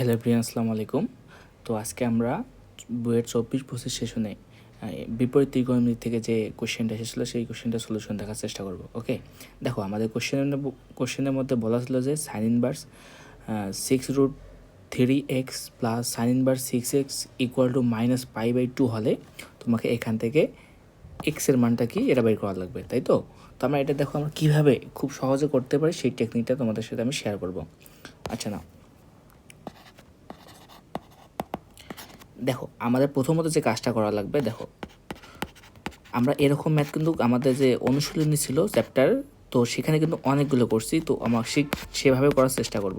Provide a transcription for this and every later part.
Hello everyone, আসসালামু আলাইকুম। তো আজকে আমরা বইয়ের 24-25 সেশনে বিপরীত ত্রিকোণমিতি থেকে যে কোশ্চেনটা এসেছিলো সেই কোশ্চেনটার সলিউশন দেখার চেষ্টা করব। ওকে, দেখো আমাদের কোশ্চেনের মধ্যে বলা ছিল যে sine inverse 6√3x plus sine inverse 6x equal to -π/2 হলে তোমাকে এখান থেকে এক্সের মানটা কি এটা বের করা লাগবে, তাই তো? তো আমরা এটা দেখো আমরা কীভাবে খুব সহজে করতে পারি সেই টেকনিকটা তোমাদের সাথে আমি শেয়ার করব। আচ্ছা না, দেখো আমাদের প্রথমত যে কাজটা করা লাগবে, দেখো আমরা এরকম ম্যাথ কিন্তু আমাদের যে অনুশীলনী ছিল চ্যাপ্টার, তো সেখানে কিন্তু অনেকগুলো করছি, তো আমরা সেভাবে করার চেষ্টা করব।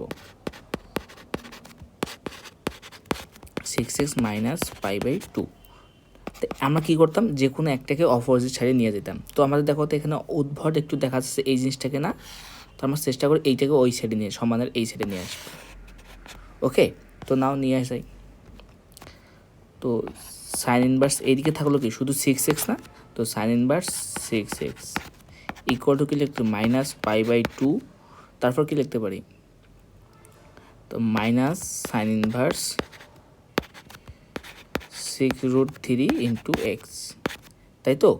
6x - π/2 আমরা কী করতাম, যে কোনো একটাকে অপোজিট সাইডে নিয়ে যেতাম। তো আমাদের দেখো তো এখানে উদ্ভট একটু দেখা যাচ্ছে এই জিনিসটাকে না, তো আমরা চেষ্টা করি এইটাকে ওই সাইডে নিয়ে সমানের এই সাইডে নিয়ে আসবো। ওকে, তো নাও নিয়ে আসাই। তো সাইন ইনভার্স এইদিকে থাকলো কি শুধু 6x না, তো sign inverse 6x equal two কি লিখতে -π/2, তারপর কি লিখতে পারি, তো minus sine inverse 6√3 into x, তাই তো?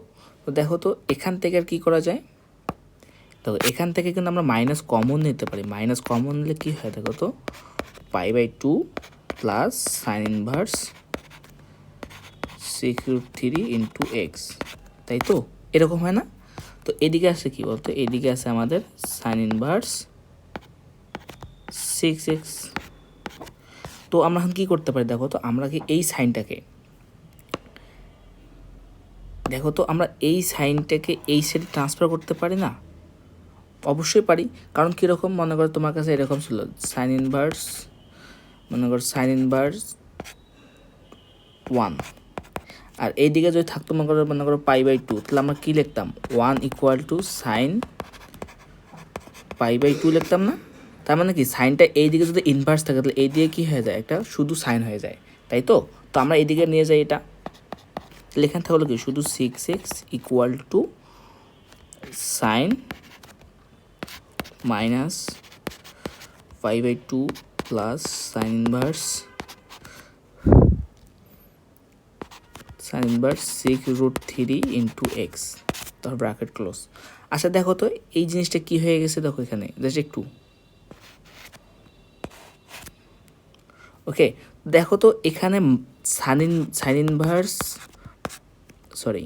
তো দেখো তো এখান থেকে আর কী করা যায়, দেখো এখান থেকে কিন্তু আমরা মাইনাস কমন নিতে পারি। মাইনাস কমন নিলে কী হয়, দেখো তো π/2 plus sine inverse 6√3 into x, তাই তো? এরকম হয় না? তো এদিকে আসে কি বলতো, এদিকে আছে আমাদের সাইন ইনভার্স 6x। তো আমরা এখন কী করতে পারি, দেখো তো আমরা কি এই সাইনটাকে, দেখো তো আমরা এই সাইনটাকে এই সাইডে ট্রান্সফার করতে পারি না? অবশ্যই পারি, কারণ কীরকম, মনে করো তোমার কাছে এরকম ছিল সাইন ইনভার্স, মনে করো সাইন ইনভার্স 1, আর এইদিকে যদি থাকতো মনে করো π/2, তাহলে আমরা কী লিখতাম, 1 ইকুয়াল টু সাইন π/2 লিখতাম না? তার মানে কি সাইনটা এইদিকে যদি ইনভার্স থাকে তাহলে এই দিকে কী হয়ে যায়, একটা শুধু সাইন হয়ে যায়, তাই তো? তো আমরা এইদিকে নিয়ে যাই এটা, লেখান থাকলো কি শুধু 6x equal to sine minus π/2 plus sine inverse 6√3 into x, তারপর ব্র্যাকেট ক্লোজ। আচ্ছা দেখো তো এই জিনিসটা কি হয়ে গেছে, দেখো এখানে জাস্ট একটু, ওকে দেখো তো এখানে সাইন ইনভার্স, সরি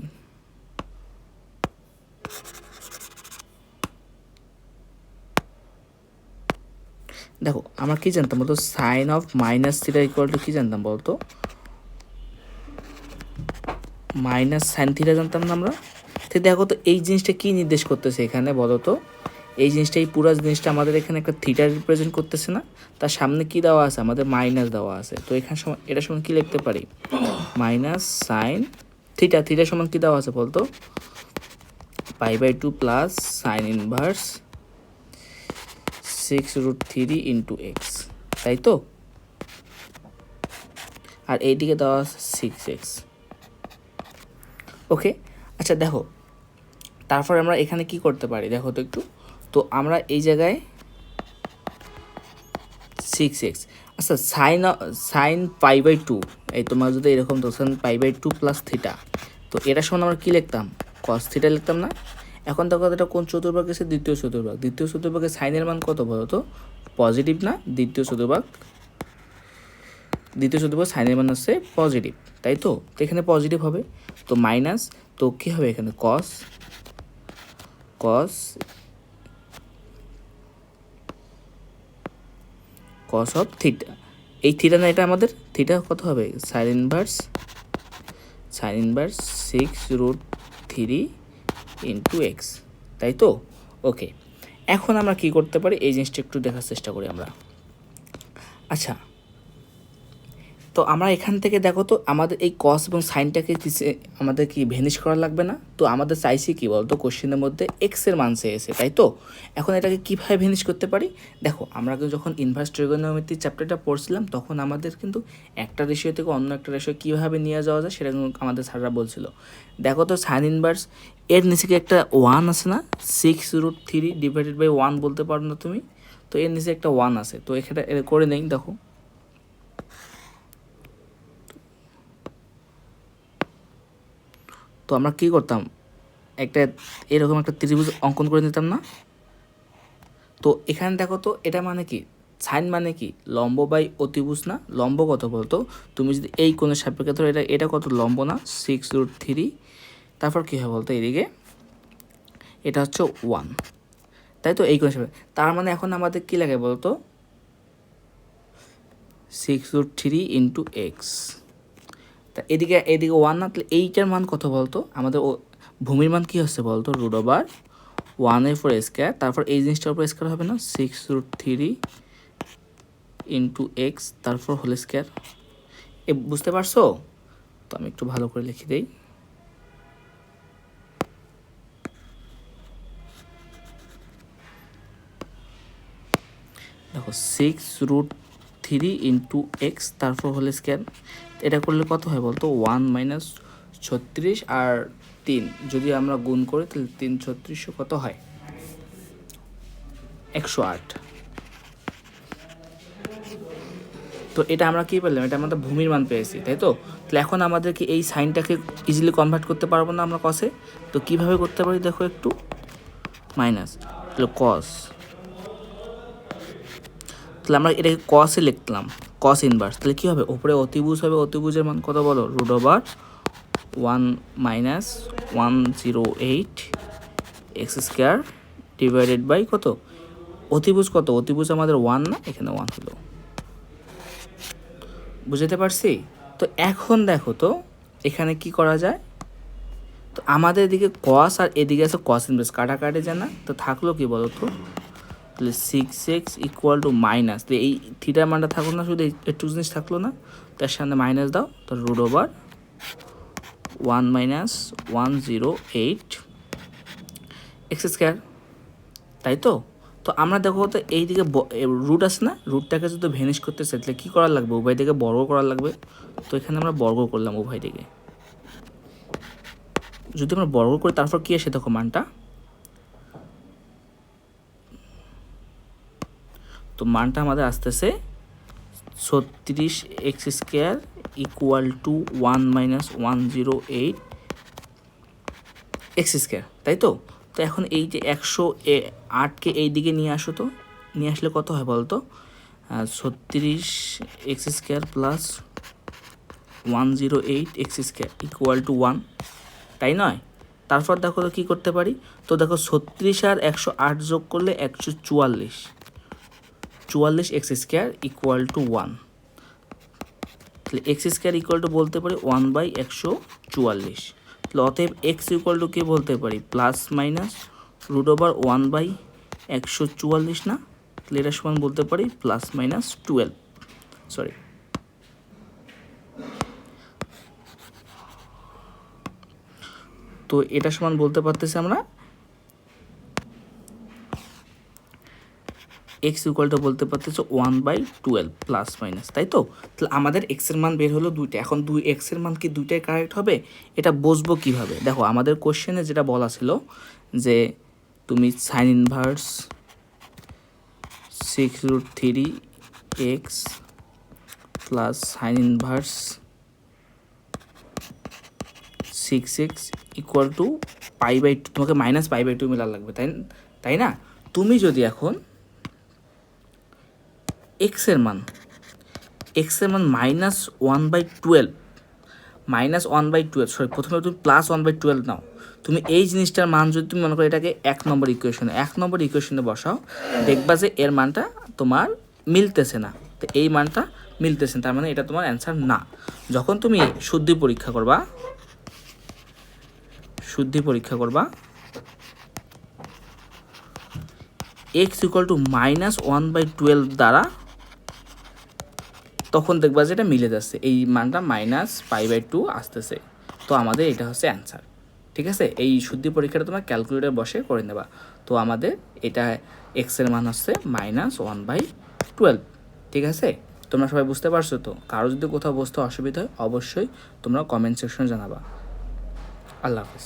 দেখো আমরা কি জানতাম বলতো, sine of minus theta equal to কী জানতাম বলতো, মাইনাস সাইন থিটা জানতাম না আমরা? তো দেখো তো এই জিনিসটা কি নির্দেশ করতেছে এখানে বলো তো, এই জিনিসটা এই পুরো জিনিসটা আমাদের এখানে একটা থিটা রিপ্রেজেন্ট করতেছে না? তার সামনে কি দেওয়া আছে, আমাদের মাইনাস দেওয়া আছে। তো এখানে এটা সমান কী লিখতে পারি, মাইনাস সাইন থিটা, থিটা সমান কী দেওয়া আছে বলতো, π/2 plus sine inverse 6√3 into x, তাই তো? আর এইদিকে দেওয়া আছে 6x। ওকে, আচ্ছা দেখো তারপর আমরা এখানে কি করতে পারি, দেখো তো একটু, তো আমরা এই জায়গায় 6x, আচ্ছা সাইন π/2, এই তোমার যদি এরকম তো সাইন π/2 প্লাস থিটা, তো এটার সমান আমরা কী লিখতাম, কস থিটা লিখতাম না? এখন দেখো এটা কোন চতুর্ভাগ এসে, দ্বিতীয় চতুর্ভাগ, দ্বিতীয় চতুর্ভাগে সাইনের মান কত বলো তো, পজিটিভ না? দ্বিতীয় চতুর্ভাগ সাইনের মান হচ্ছে পজিটিভ, তাই তো? তো এখানে পজিটিভ হবে, তো মাইনাস, তো কী হবে এখানে কস অফ থিটা, এই থিটা না, এটা আমাদের থিটা কত হবে, সাইন ইনভার্স 6√3 ইন্টু এক্স, তাই তো? ওকে, এখন আমরা কি করতে পারি এই জিনিসটা একটু দেখার চেষ্টা করি আমরা। আচ্ছা তো আমরা এখান থেকে দেখো তো আমাদের এই কস এবং সাইনটাকে আমাদের কি ভেনিশ করা লাগবে না? তো আমাদের চাইছি কি বলতো, কোশ্চেনের মধ্যে এক্সের মান চেয়েছে, তাই তো? এখন এটাকে কীভাবে ভেনিশ করতে পারি, দেখো আমরা যখন ইনভার্স ট্রিগোনোমেট্রি চ্যাপ্টারটা পড়ছিলাম তখন আমাদের কিন্তু একটা রেশিও থেকে অন্য একটা রেশিও কীভাবে নিয়ে যাওয়া যায় সেটা কিন্তু আমাদের স্যাররা বলছিল। দেখো তো সাইন ইনভার্স এর নিচে কি একটা 1 আছে না, 6√3 ডিভাইডেড বাই 1 বলতে পারো না তুমি? তো এর নিচে একটা 1 আছে, তো এখানে করে নেই, দেখো তো আমরা কী করতাম, একটা এরকম একটা ত্রিভুজ অঙ্কন করে নিতাম না। তো এখানে দেখো তো এটা মানে কি, সাইন মানে কি লম্ব বাই অতিভুজ না। লম্ব কত বলতো, তুমি যদি এই কোণের সাপেক্ষে ধরো, এটা কত লম্ব না 6√3, তারপর কী হয় বলতো এদিকে এটা হচ্ছে 1, তাই তো এই কোণের সাপেক্ষে। তার মানে এখন আমাদের কী লাগে বলতো 6√3 ইন্টু এক্স, তা এদিকে 1 না, তাহলে এইটার মান কত বলতো, আমাদের ভূমির মান কী হচ্ছে বলতো √1/(4)² তারপর এই জিনিসটার উপর স্কোয়ার হবে না 6√3 ইন্টু এক্স তারপর হোল স্কোয়ার। বুঝতে পারছো? তো আমি একটু ভালো করে লিখে দিই। দেখো 6√3 ইন্টু এক্স তারপর হোল স্কোয়ার, এটা করলে কত হয় বলতো 1 - 36 আর 3 যদি আমরা গুণ করি তাহলে 3 36 কত হয় 108। তো এটা আমরা কী পেলাম, এটা আমাদের ভূমির মান পেয়েছি, তাই তো। তাহলে এখন আমাদেরকে এই সাইনটাকে ইজিলি কনভার্ট করতে পারবো না আমরা কসে। তো কীভাবে করতে পারি দেখো একটু, মাইনাস তাহলে কস, তাহলে আমরা এটাকে কসে লিখলাম, কস ইনভার্স। তাহলে কী হবে, ওপরে অতিভুজ হবে, অতিভুজের মান কত বলো √1 - 108 x² ডিভাইডেড বাই কত, অতিভুজ কত, অতিভুজ আমাদের 1 না, এখানে 1 হলো। বুঝতে পারছি? তো এখন দেখো তো এখানে কি করা যায়, তো আমাদের এদিকে কস আর এদিকে আছে কস ইনভার্স, কাটাকাটি যায় না, তো থাকলো কি বলো তো, তাহলে 6x = মাইনাস, তো এই থিটার মানটা থাকলো না, শুধু একটু জিনিস থাকলো না, তার সামনে মাইনাস দাও, তো √1 - 108 x², তাই তো। তো আমরা দেখো তো এইদিকে রুট আছে না, রুটটাকে যদি ভেনিশ করতে চাই তাহলে কী করা লাগবে, উভয় দিকে বর্গ করা লাগবে। তো এখানে আমরা বর্গ করলাম উভয় দিকে, যদি আমরা বর্গ করি তারপর কী আসে দেখো মানটা, তো মানটা আমাদের আসতেছে 36x² = 1 - 108 x², তাই তো। তো এখন এই যে 108কে এই দিকে নিয়ে আসো, তো নিয়ে আসলে কত হয় বলতো 36x² + 108 x² = 1, তাই নয়। তারপর দেখো তো কী করতে পারি, তো দেখো 36 আর 108 যোগ করলে 144 x² = 1, তাহলে x² বলতে পারি 1/144, তাহলে অতএব x = কি বলতে পারি প্লাস মাইনাস √1/144 না, তাহলে এটা সমান বলতে পারি +-12, সরি। তো এটা সমান বলতে পারতেছি আমরা x = বলতে পারতেছে 1/12 প্লাস মাইনাস, তাই তো। তাহলে আমাদের x এর মান বের হলো দুইটা, এখন x এর মান কি দুইটাই কারেক্ট হবে, এটা বুঝবো কীভাবে, দেখো আমাদের কোশ্চেনে যেটা বলা ছিল যে তুমি sign inverse 6√3x plus sine inverse 6x = π/2, তোমাকে -π/2 মিলা লাগবে, তাই না। তুমি যদি এখন x এর মান -1/12 সরি, প্রথমে তুমি +1/12 নাও। তুমি এই জিনিসটার মান যদি তুমি মনে করো এটাকে 1 নম্বর ইকুয়েশনে বসাও, দেখবা যে এর মানটা তোমার মিলতেছে না, তো এই মানটা মিলতেছে না, তার মানে এটা তোমার অ্যান্সার না। যখন তুমি শুদ্ধি পরীক্ষা করবা x = -1/12 দ্বারা, তখন দেখবা যে এটা মিলে যাচ্ছে, এই মানটা -π/2 আসতেছে, তো আমাদের এটা হচ্ছে অ্যান্সার। ঠিক আছে, এই শুদ্ধি পরীক্ষাটা তোমরা ক্যালকুলেটর বসে করে নেবা। তো আমাদের এটা x এর মান হচ্ছে -1/12। ঠিক আছে, তোমরা সবাই বুঝতে পারছো তো। কারো যদি কোথাও বুঝতে অসুবিধা হয় অবশ্যই তোমরা কমেন্ট সেকশনে জানাবা। আল্লাহ হাফেজ।